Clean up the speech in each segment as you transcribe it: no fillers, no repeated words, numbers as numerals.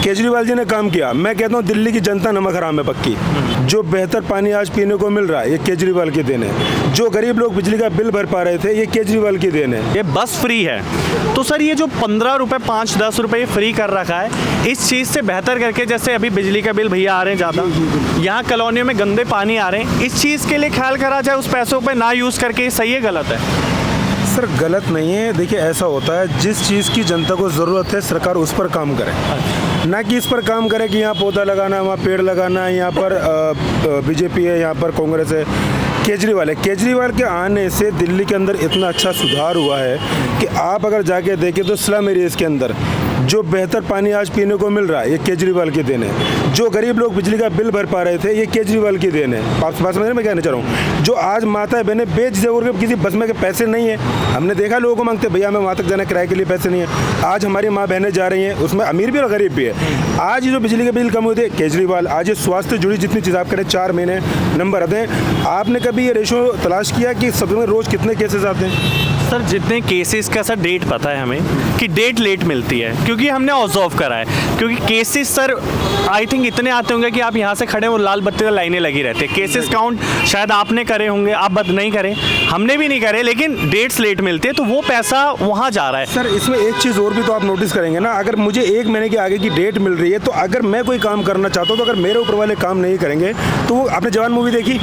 केजरीवाल जी ने काम किया। मैं कहता हूँ दिल्ली की जनता नमक हराम है पक्की। जो बेहतर पानी आज पीने को मिल रहा है ये केजरीवाल की देन है। जो गरीब लोग बिजली का बिल भर पा रहे थे ये केजरीवाल की देन है। ये बस फ्री है, तो सर ये जो 15 रुपये 5-10 रुपये फ्री कर रखा है, इस चीज़ से बेहतर करके, जैसे अभी बिजली का बिल भैया आ रहे हैं ज़्यादा, यहाँ कॉलोनियों में गंदे पानी आ रहे हैं, इस चीज़ के लिए ख्याल करा जाए उस पैसों पे ना यूज़ करके, सही है गलत है? सर गलत नहीं है। देखिए ऐसा होता है जिस चीज़ की जनता को ज़रूरत है सरकार उस पर काम करे, ना कि इस पर काम करे कि यहाँ पौधा लगाना है, वहाँ पेड़ लगाना है, यहाँ पर बीजेपी है, यहाँ पर कांग्रेस है। केजरीवाल के आने से दिल्ली के अंदर इतना अच्छा सुधार हुआ है कि आप अगर जाके देखें तो स्लम एरियाज़ के अंदर जो बेहतर पानी आज पीने को मिल रहा है ये केजरीवाल की देन है। जो गरीब लोग बिजली का बिल भर पा रहे थे ये केजरीवाल की देन है। आप समझ रहे हैं मैं कहना चाह रहा हूँ? जो आज माता बहनें बेझिझक के किसी बस में के पैसे नहीं है, हमने देखा लोगों को मांगते भैया हमें वहाँ तक जाना किराए के लिए पैसे नहीं है। आज हमारी माँ बहनें जा रही हैं, उसमें अमीर भी और गरीब भी है। आज जो बिजली के बिल कम हुए थे केजरीवाल, आज ये स्वास्थ्य से जुड़ी जितनी चीज़ आप करें 4 महीने नंबर आते हैं। आपने कभी ये रेशो तलाश किया कि सब में रोज़ कितने केसेस आते हैं? सर जितने केसेस का सर डेट पता है हमें कि डेट लेट मिलती है, क्योंकि हमने ऑब्जर्व करा है। क्योंकि केसेस सर आई थिंक इतने आते होंगे कि आप यहाँ से खड़े हो लाल बत्ती पर लाइनें लगी रहती है। केसेस काउंट शायद आपने करे होंगे, आप नहीं करें, हमने भी नहीं करे, लेकिन डेट्स लेट मिलती है तो वो पैसा वहाँ जा रहा है। सर इसमें एक चीज़ और भी तो आप नोटिस करेंगे ना, अगर मुझे 1 महीने के आगे की डेट मिल रही है तो अगर मैं कोई काम करना चाहता हूँ तो अगर मेरे ऊपर वाले काम नहीं करेंगे तो वो आपने जवान मूवी देखी?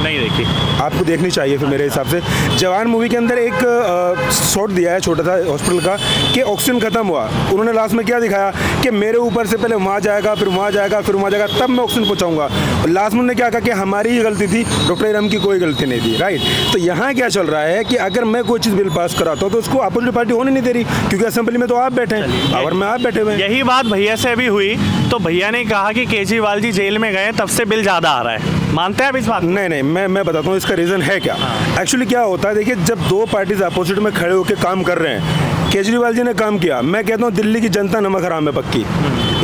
नहीं देखी। आपको देखनी चाहिए फिर मेरे हिसाब से। जवान मूवी के अंदर एक शॉट दिया है छोटा सा हॉस्पिटल का कि ऑक्सीजन खत्म हुआ, उन्होंने लास्ट में क्या दिखाया कि मेरे ऊपर से पहले वहाँ जाएगा, फिर वहाँ जाएगा, फिर वहाँ जाएगा, तब मैं ऑक्सीजन पहुँचाऊंगा। लास्ट में उन्होंने क्या कहा कि हमारी ही गलती थी, डॉक्टर इरम की कोई गलती नहीं थी। राइट, तो यहाँ क्या चल रहा है कि अगर मैं कोई चीज़ बिल पास कराता हूँ तो उसको अपोजिट पार्टी होने नहीं दे रही, क्योंकि असेंबली में तो आप बैठे हैं, पावर में आप बैठे हुए हैं। यही बात भैया से अभी हुई तो भैया ने कहा कि केजरीवाल जी जेल में गए तब से बिल ज़्यादा आ रहा है। मानते हैं आप इस बात? नहीं, मैं बताता हूँ इसका रीज़न है क्या। एक्चुअली क्या होता है, देखिए जब 2 पार्टीज अपोजिट में खड़े होकर काम कर रहे हैं, केजरीवाल जी ने काम किया। मैं कहता हूँ दिल्ली की जनता नमक हराम है पक्की।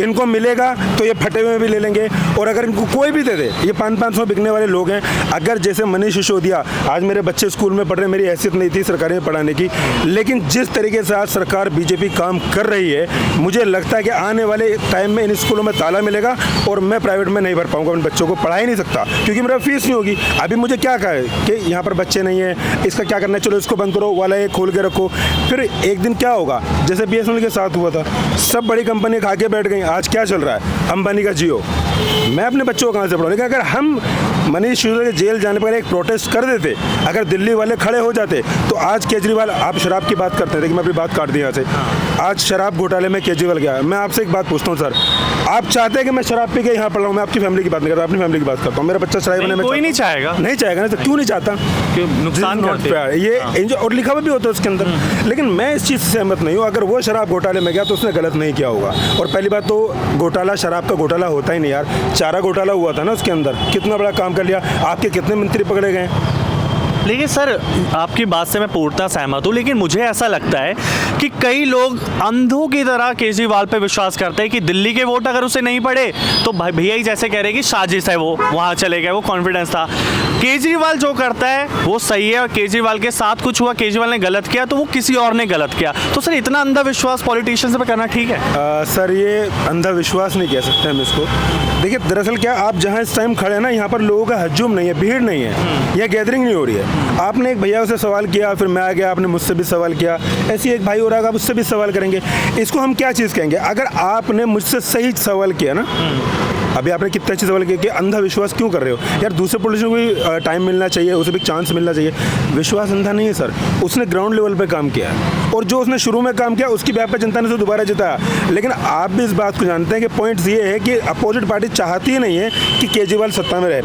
इनको मिलेगा तो ये फटे हुए भी ले लेंगे, और अगर इनको कोई भी दे दे, ये 500-500 बिकने वाले लोग हैं। अगर जैसे मनीष सिसोदिया, आज मेरे बच्चे स्कूल में पढ़ रहे, मेरी हैसियत नहीं थी सरकारी में पढ़ाने की, लेकिन जिस तरीके से आज सरकार बीजेपी काम कर रही है, मुझे लगता है कि आने वाले टाइम में इन स्कूलों में ताला मिलेगा और मैं प्राइवेट में नहीं भर पाऊंगा, अपने बच्चों को पढ़ा ही नहीं सकता क्योंकि मेरा फीस नहीं होगी। अभी मुझे क्या कहा है कि यहाँ पर बच्चे नहीं है, इसका क्या करना है, चलो इसको बंद करो, वाला ये खोल के रखो। फिर एक दिन क्या होगा, जैसे BSNL के साथ हुआ था, सब बड़ी कंपनी खा के बैठ गई। आज क्या चल रहा है, अंबानी का जियो। मैं अपने बच्चों को कहाँ से पढ़ाऊँ? लेकिन अगर हम मनीष सिसोदिया के जेल जाने पर एक प्रोटेस्ट कर देते, अगर दिल्ली वाले खड़े हो जाते, तो आज केजरीवाल, आप शराब की बात करते थे कि मैं अपनी बात काट दी यहाँ से, आज शराब घोटाले में केजरीवाल गया। मैं आपसे एक बात पूछता हूँ सर, आप चाहते हैं कि मैं शराब पी के यहाँ पढ़ रहा हूँ? मैं आपकी फैमिली की बात नहीं करता, अपनी फैमिली की बात करता हूँ। मेरा बच्चा शराब बने में कोई नहीं चाहेगा। नहीं चाहेगा ना, तो क्यों नहीं चाहता? नुकसान ये और लिखा हुआ भी होता है उसके अंदर। लेकिन मैं इस चीज़ से सहमत नहीं हूँ। अगर वो शराब घोटाले में गया तो उसने गलत नहीं किया होगा। और पहली बात तो घोटाला, शराब का घोटाला होता ही नहीं यार। चारा घोटाला हुआ था ना उसके अंदर, कितना बड़ा काम कर लिया। आपके कितने मंत्री पकड़े गए? लेकिन सर आपकी बात से मैं पूर्णतः सहमत हूँ, लेकिन मुझे ऐसा लगता है कि कई लोग अंधों की तरह केजरीवाल पे विश्वास करते हैं कि दिल्ली के वोट अगर उसे नहीं पड़े तो भैया ही जैसे कह रहे हैं कि साजिश है, वो वहाँ चले गए, वो कॉन्फिडेंस था। केजरीवाल जो करता है वो सही है, और केजरीवाल के साथ कुछ हुआ, केजरीवाल ने गलत किया तो वो किसी और ने गलत किया। तो सर इतना अंधा विश्वास पॉलिटिशियंस पे करना ठीक है? सर ये अंधा विश्वास नहीं कह सकते हम इसको। देखिए दरअसल क्या, आप जहाँ इस टाइम खड़े हैं ना, यहाँ पर लोगों का हजूम नहीं है, भीड़ नहीं है, यहाँ गैदरिंग नहीं हो रही है। आपने एक भैया से सवाल किया, फिर मैं आ गया, आपने मुझसे भी सवाल किया, ऐसे एक भाई हो रहा है, आप उससे भी सवाल करेंगे। इसको हम क्या चीज़ कहेंगे? अगर आपने मुझसे सही सवाल किया ना, अभी आपने कितना अच्छी सवाल किया कि अंधा विश्वास क्यों कर रहे हो यार? दूसरे पॉलिटिशियन को भी टाइम मिलना चाहिए, उसे भी चांस मिलना चाहिए। विश्वास अंधा नहीं है सर, उसने ग्राउंड लेवल पे काम किया है, और जो उसने शुरू में काम किया उसकी ब्याह पे जनता ने उसे दोबारा जिताया। लेकिन आप भी इस बात को जानते हैं कि पॉइंट ये है कि अपोजिट पार्टी चाहती ही नहीं है कि केजरीवाल सत्ता में रहे।